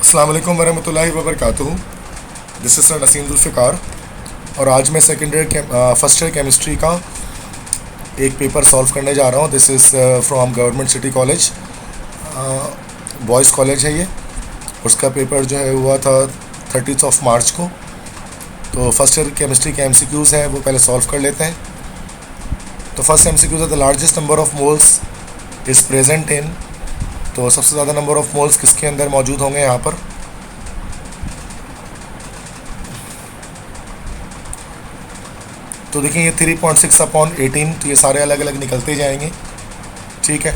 अस्सलाम वालेकुम वरहमतुल्लाहि वबरकातुहू। This is sir Naseem Zulfiqar और आज मैं फर्स्ट ईयर केमिस्ट्री का एक पेपर सॉल्व करने जा रहा हूँ। This is from government city college, boys college है ये। उसका पेपर जो है हुआ था 30 मार्च को। तो फर्स्ट ईयर केमिस्ट्री के MCQs हैं वो पहले सॉल्व कर लेते हैं। तो फर्स्ट MCQ है the largest number of moles is present in. तो सबसे ज़्यादा नंबर ऑफ मोल्स किसके अंदर मौजूद होंगे यहाँ पर। तो देखिए ये 3.6/18, तो ये सारे अलग अलग निकलते जाएंगे, ठीक है।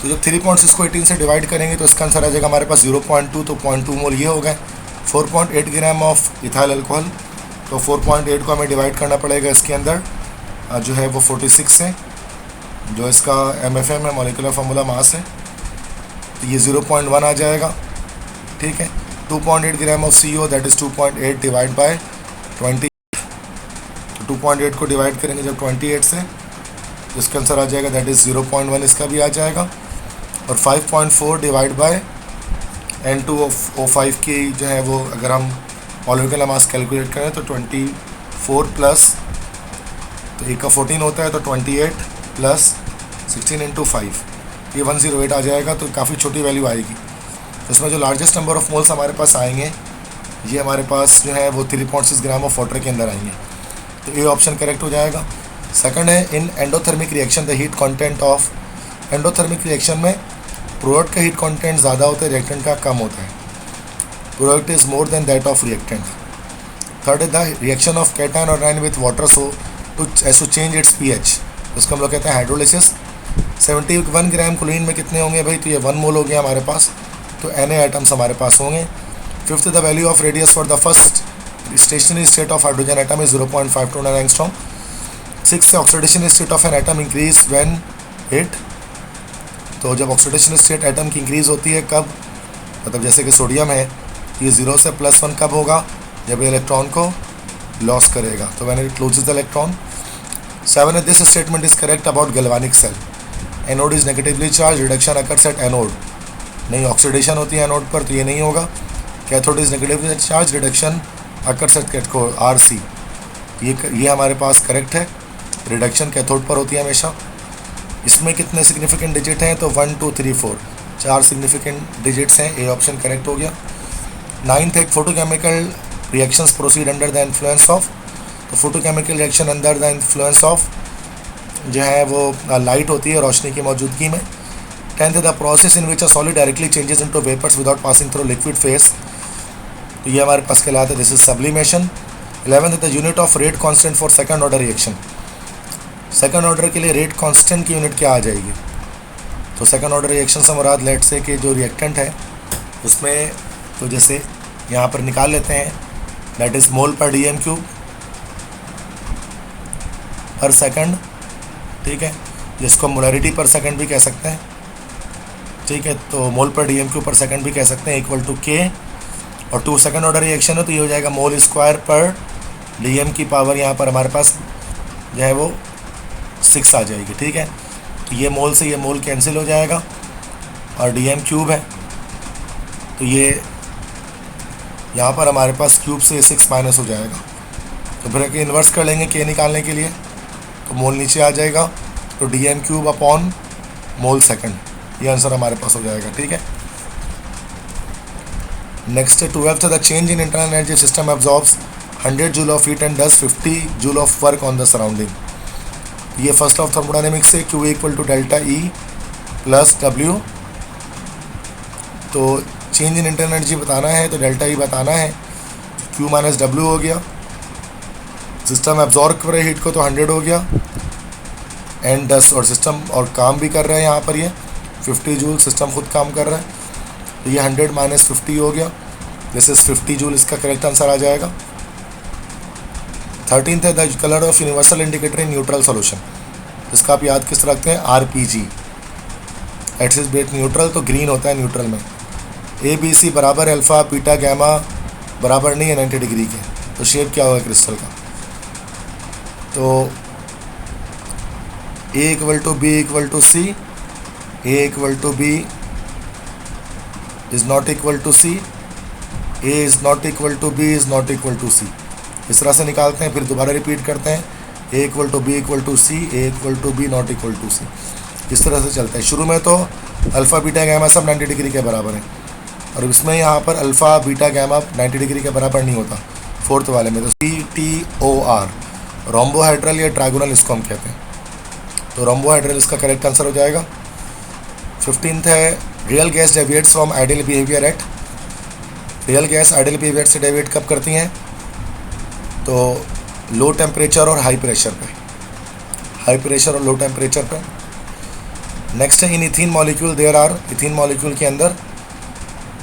तो जब 3.6 को 18 से डिवाइड करेंगे तो इसका आंसर आ जाएगा हमारे पास 0.2, तो 0.2 मोल ये हो गए। 4.8 ग्राम ऑफ इथाइल अल्कोहल, तो 4.8 को हमें डिवाइड करना पड़ेगा इसके अंदर जो है वो 46 है, जो इसका MFM है, मॉलिक्यूलर फार्मूला मास है। तो ये 0.1 आ जाएगा, ठीक है। 2.8 gram of CO, that is 2.8 divide by 20। तो 2.8 को डिवाइड करेंगे जब 28 से, इसका आंसर आ जाएगा दैट इज़ 0.1, इसका भी आ जाएगा। और 5.4 डिवाइड बाय N2O5 की जो है वो अगर हम मॉलिक्यूलर मास कैलकुलेट करें तो 24 प्लस, तो एक का 14 होता है, तो 28 प्लस 16 × 5, ये 108 आ जाएगा। तो काफ़ी छोटी वैल्यू आएगी। तो इसमें जो लार्जेस्ट नंबर ऑफ मोल्स हमारे पास आएंगे ये हमारे पास जो है वो 3.6 ग्राम ऑफ वाटर के अंदर आएंगे। तो ये ऑप्शन करेक्ट हो जाएगा। सेकंड है in endothermic reaction the heat content of. Endothermic reaction में प्रोडक्ट का हीट कंटेंट ज़्यादा होता है, रिएक्टेंट का कम होता है। Product is more than that of reactant. Third है द रिएक्शन ऑफ कैटायन और anion with water so to change its pH, उसको हम लोग कहते हैं हाइड्रोलिसिस। 71 ग्राम क्लोरीन में कितने होंगे भाई, तो ये 1 मोल हो गया हमारे पास, तो Na आइटम्स हमारे पास होंगे। Fifth the value of radius for the first stationery state of hydrogen atom is 0.529 angstrom. Six oxidation state of an atom increase when it. तो जब ऑक्सीडेशन स्टेट एटम की इंक्रीज होती है कब, मतलब जैसे कि सोडियम है, ये 0 से +1 कब होगा, जब ये इलेक्ट्रॉन को लॉस करेगा, तो when it closes the electron. 7 है this statement is correct about galvanic cell. Anode is negatively charge, reduction occurs at anode. नहीं, ऑक्सीडेशन होती है एनोड पर, तो ये नहीं होगा। Cathode is negatively charge, reduction occurs at cathode RC। ये हमारे पास करेक्ट है। रिडक्शन कैथोड पर होती है हमेशा। इसमें कितने सिग्निफिकेंट डिजिट हैं, तो 1 2 3 4, 4 सिग्निफिकेंट डिजिट्स हैं। ए ऑप्शन करेक्ट हो गया। 9th है photochemical reactions proceed under the influence of. तो photochemical reaction under the influence of जो है वो लाइट होती है, रोशनी की मौजूदगी में। 10th है the process in which a solid directly changes into vapours without passing through liquid phase, तो ये हमारे पास कहलाता है दिस इज सब्लिमेशन। 11th है the unit of rate constant for second order reaction. Second order के लिए rate constant की unit क्या आ जाएगी, तो सेकंड ऑर्डर रिएक्शन से मुराद लेट से कि जो रिएक्टेंट है उसमें, तो जैसे यहाँ पर निकाल लेते हैं, दैट इज़ मोल पर DM³ पर सेकंड, ठीक है, जिसको मोलरिटी पर सेकंड भी कह सकते हैं, ठीक है। तो मोल पर DM³ पर सेकंड भी कह सकते हैं, इक्वल टू K। और 2 सेकंड ऑर्डर रिएक्शन है तो ये हो जाएगा मोल स्क्वायर पर DM की पावर, यहाँ पर हमारे पास जो है वो 6 आ जाएगी, ठीक है। तो ये मोल से ये मोल कैंसिल हो जाएगा और DM³ है, तो ये यहाँ पर हमारे पास क्यूब से 6 माइनस हो जाएगा। तो फिर इन्वर्स कर लेंगे K निकालने के लिए, तो मोल नीचे आ जाएगा, तो DM³ अपॉन मोल सेकंड, ये आंसर हमारे पास हो जाएगा, ठीक है। Next 12th the change in internal energy system absorbs 100 joule of heat and does 50 joule of work on the surrounding. ये फर्स्ट ऑफ थर्मोडायनेमिक्स से Q equal to delta E plus W। तो change in internal energy बताना है तो delta E बताना है, Q minus W हो गया। सिस्टम एब्जॉर्ब कर रहे हीट को तो 100 हो गया एंड 10, और सिस्टम और काम भी कर रहा है यहाँ पर ये 50 जूल, सिस्टम खुद काम कर रहा है, तो ये 100 माइनस 50 हो गया, दिस इज 50 जूल, इसका करेक्ट आंसर आ जाएगा। 13th है the colour of universal indicator in neutral solution. इसका आप याद किस रखते हैं, RPG, एक्सिस बेस न्यूट्रल, तो ग्रीन होता है न्यूट्रल में। ABC बराबर अल्फ़ा बीटा गैमा बराबर नहीं है 90 डिग्री के, तो शेप क्या होगा क्रिस्टल का, तो A = B = C A equal to B is not equal to C, A is not equal to B is not equal to C। इस तरह से निकालते हैं, फिर दोबारा रिपीट करते हैं, A equal to B equal to C, A equal to B not equal to C। इस तरह से चलता है। शुरू में तो अल्फ़ा बीटा गैमा सब 90 डिग्री के बराबर है, और इसमें यहाँ पर अल्फ़ा बीटा गैमा 90 डिग्री के बराबर नहीं होता फोर्थ वाले में। तो CTOR रोम्बोहाइड्रल या ट्राइगोनल इसको हम कहते हैं। तो रोम्बोहाइड्रल इसका करेक्ट आंसर हो जाएगा। 15th है real gas deviates from ideal behaviour at. Real gas ideal behaviour से डेविएट कब करती हैं? तो लो टेम्परेचर और हाई प्रेशर पे, हाई प्रेशर और लो टेम्परेचर पे। नेक्स्ट है in ethene molecule there are, ethene molecule के अंदर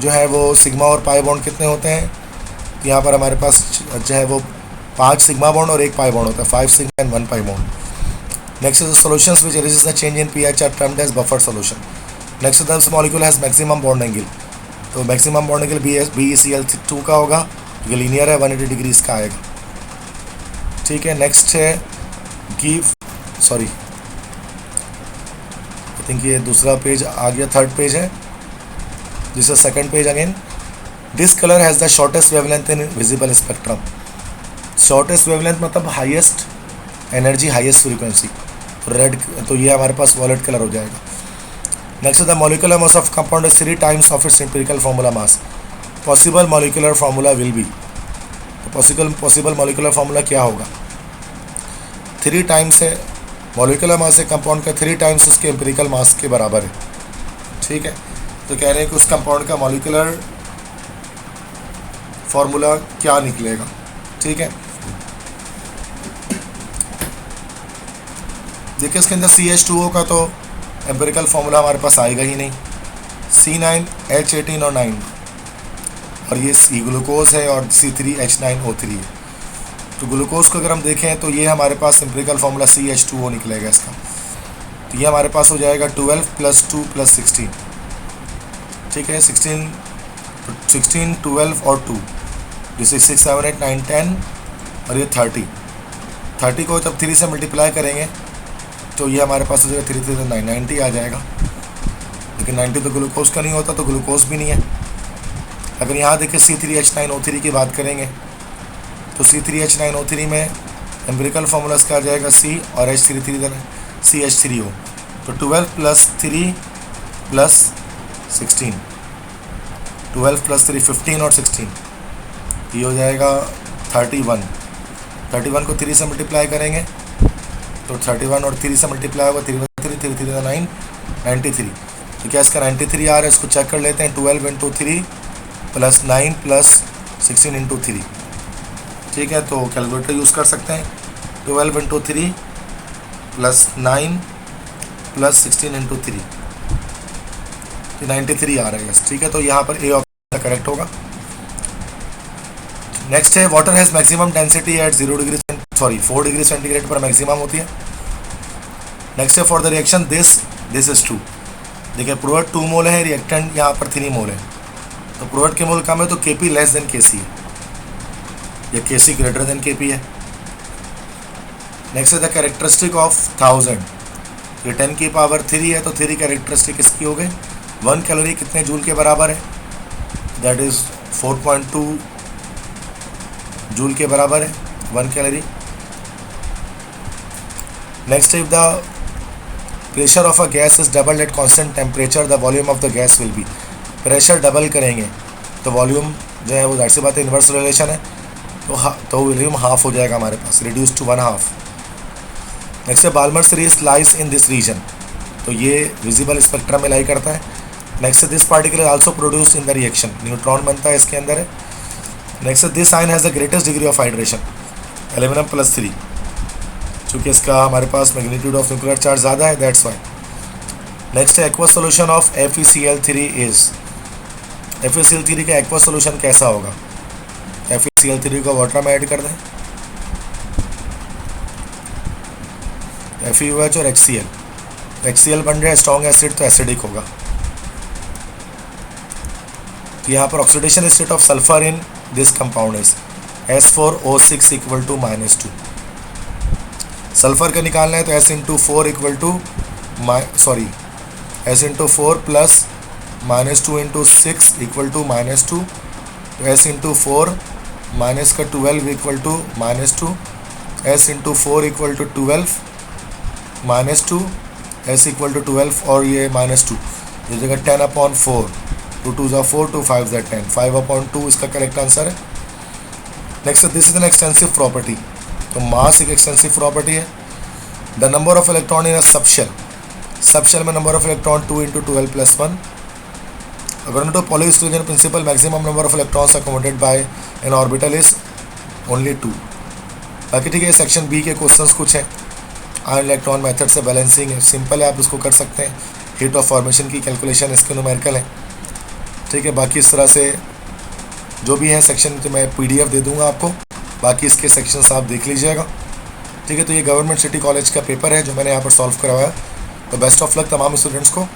जो है वो सिग्मा और पाई बॉन्ड कितने होते हैं? तो यहाँ पर हमारे पास जो है वो 5 सिग्मा बॉन्ड और 1 पाई बॉन्ड होता है, 5 sigma and 1 pi bond. Next is the solutions which resist the change in pH are termed as buffer solution. Next this molecule has maximum bond angle. तो मैक्सिमम बॉन्ड एंगल BeCl2 का होगा, ये linear है, 180 degree इसका आएगा। ठीक है, next है आई थिंक ये दूसरा पेज आ गया, थर्ड पेज है, this is second page again. This colour has the shortest wavelength in visible spectrum. Shortest wavelength मतलब highest energy, highest frequency, red, तो ये हमारे पास वॉलेट कलर हो जाएगा। Next the molecular mass of compound is 3 times of its empirical formula mass. Possible molecular formula will be, possible molecular formula क्या होगा? 3 times है मॉलिक्यूलर मास है कंपाउंड का, 3 टाइम्स उसके एम्पिरिकल मास के बराबर है। ठीक है, तो कह रहे हैं कि उस कंपाउंड का मॉलिक्यूलर फार्मूला क्या निकलेगा। ठीक है, देखिए इसके अंदर CH2O का तो एम्पिरिकल फार्मूला हमारे पास आएगा ही नहीं, C9H18 और 9, और ये C ग्लूकोज है और C3H9O3 है। तो ग्लूकोज को अगर हम देखें तो ये हमारे पास एम्पिरिकल फार्मूला CH2O निकलेगा इसका। तो ये हमारे पास हो जाएगा 12 + 2 + 16। ठीक है, 16, 12 और 2, जैसे 6, 7, 8, 9, 10 और ये 30 को जब 3 से मल्टीप्लाई करेंगे तो ये हमारे पास हो जाएगा 3 3 9 90 आ जाएगा। लेकिन 90 तो ग्लूकोज का नहीं होता, तो ग्लूकोज भी नहीं है। अगर यहाँ देखें C3H9O3 की बात करेंगे तो C3H9O3 में एम्पिरिकल फार्मूला इसका आ जाएगा C और H3 CH3O। तो 12 + 3 + 16, 12 + 3 15 और 16, ये हो जाएगा 31। 31 को 3 से मल्टीप्लाई करेंगे तो 31 और 3 से मल्टीप्लाई होगा, 3 3 3 9 93। तो क्या इसका 93 आ रहा है? इसको चेक कर लेते हैं। 12 × 3 + 9 + 16 × 3। ठीक है, तो कैलकुलेटर यूज़ कर सकते हैं। 12 × 3 + 9 + 16 × 3, 93 आ रहा है। ठीक है, तो यहाँ पर ए ऑप्शन करेक्ट होगा। नेक्स्ट है water has maximum density at 4 degree centigrade पर मैक्सिमम होती है। नेक्स्ट है for the reaction this is true. देखिए प्रोडक्ट 2 मोल है, रिएक्टेंट यहाँ पर 3 मोल है, तो प्रोडक्ट के मोल कम है तो Kp लेस देन Kc है, या Kc ग्रेटर देन Kp है। नेक्स्ट है द कैरेक्टरिस्टिक ऑफ 1000। ये 10 की पावर 3 है, तो 3 कैरेक्टरिस्टिक इसकी हो गई। 1 कैलोरी कितने जूल के बराबर है? दैट इज़ 4.2 जूल के बराबर है 1 calorie. Next if the pressure of a gas is double at constant temperature the volume of the gas will be. Pressure double करेंगे तो वॉल्यूम जो है वो जाहिर सी बात है इन्वर्स रिलेशन है, तो वॉल्यूम हाफ हो जाएगा हमारे पास, रिड्यूस टू 1/2। नेक्स्ट है Balmer series lies in this region, तो ये विजिबल स्पेक्ट्रम में लाई करता है। Next this particle is also produced in the reaction, neutron बनता है इसके अंदर है। Next this ion has the greatest degree of hydration, aluminium +3, चूँकि इसका हमारे पास मैग्नीट्यूड ऑफ न्यूक्लियर चार्ज ज़्यादा है, दैट्स वाई। नेक्स्ट है aqua solution of FeCl3 is. FeCl3 का एक्वा सोल्यूशन कैसा होगा? FeCl3 को वाटर में ऐड कर दें, FeOH और HCl बन जाए स्ट्रॉन्ग एसिड, तो एसिडिक होगा। तो यहाँ पर oxidation state of sulphur in this compound is S4O6 = -2। Sulphur का निकालना है तो S × 4 = S into 4 plus -2 into 6 equal to -2, तो एस इंटू 4 माइनस का 12 equal to -2, S into 4 equal to 12 -2, S equal to 12 और ये -2, ये जगह 10/4, 2 2 ज़ा 4, 2 5 ज़ा 10, 5/2 इसका करेक्ट आंसर है। Next, this is an extensive property, तो मास एक एक्सटेंसिव प्रॉपर्टी है। The number of electron in a subshell, subshell में number of electron 2 into 12 plus 1। According to Pauli exclusion principle, maximum number of electrons accommodated by an orbital is only 2। बाकी ठीक है, section B के questions कुछ हैं। Ion electron method से balancing simple है, आप उसको कर सकते हैं। हीट ऑफ फॉर्मेशन की कैलकुलेशन इसके न्यूमेरिकल है, ठीक है। बाकी इस तरह से जो भी है सेक्शन तो मैं PDF दे दूंगा आपको, बाकी इसके सेक्शंस आप देख लीजिएगा, ठीक है। तो ये गवर्नमेंट सिटी कॉलेज का पेपर है जो मैंने यहाँ पर सॉल्व करवाया। तो बेस्ट ऑफ लक तमाम स्टूडेंट्स को।